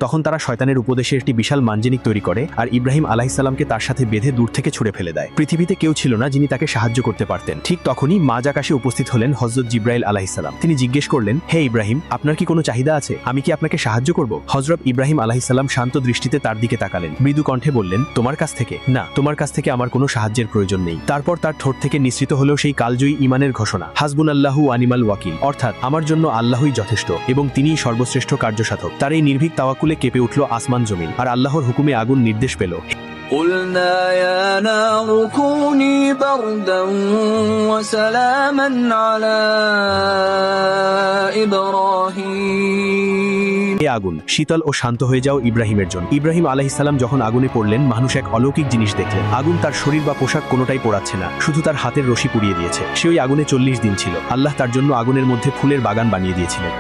তখন তারা শয়তানের উপদেশে একটি বিশাল মানজনিক তৈরি করে আর ইব্রাহিম আলাইহিসসালামকে তার সাথে বেঁধে দূর থেকে ছুড়ে ফেলে দেয়। পৃথিবীতে কেউ ছিল না যিনি তাকে সাহায্য করতে পারতেন। ঠিক তখনই মাঝ আকাশে উপস্থিত হলেন হযরত জিবরাইল আলাইহিসসালাম। তিনি জিজ্ঞেস করলেন, হে ইব্রাহিম, আপনার কি কোনো চাহিদা আছে? আমি কি আপনাকে সাহায্য করব? হযরত ইব্রাহিম আলাইহিসসালাম শান্ত দৃষ্টিতে তার দিকে তাকালেন, মৃদু কণ্ঠে বললেন, তোমার কাছ থেকে? না, তোমার কাছ থেকে আমার কোনো সাহায্যের প্রয়োজন নেই। তারপর তার ঠোঁট থেকে নিঃসৃত হলো সেই কালজয়ী ঈমানের ঘোষণা, হাসবুনাল্লাহু ওয়া নি'মাল ওয়াকিল, অর্থাৎ আমার জন্য আল্লাহই যথেষ্ট এবং তিনিই সর্বশ্রেষ্ঠ কার্যসাধক। তার এই নির্ভীক তাওয়াক্কুলে কেঁপে উঠল আসমান জমিন, আর আল্লাহর হুকুমে আগুন নির্দেশ পেল, قلنا يا نار كوني بردا وسلاما على إبراهيم। এ আগুন শীতল ও শান্ত হয়ে যাও ইব্রাহিমের জন্য। ইব্রাহিম আলাইহিসসালাম যখন আগুনে পড়লেন, মানুষ এক অলৌকিক জিনিস দেখলেন। আগুন তার শরীর বা পোশাক কোনোটাই পোড়াচ্ছে না, শুধু তার হাতের রশি পুড়িয়ে দিয়েছে। সে ওই আগুনে 40 দিন ছিল। আল্লাহ তার জন্য আগুনের মধ্যে ফুলের বাগান বানিয়ে দিয়েছিলেন।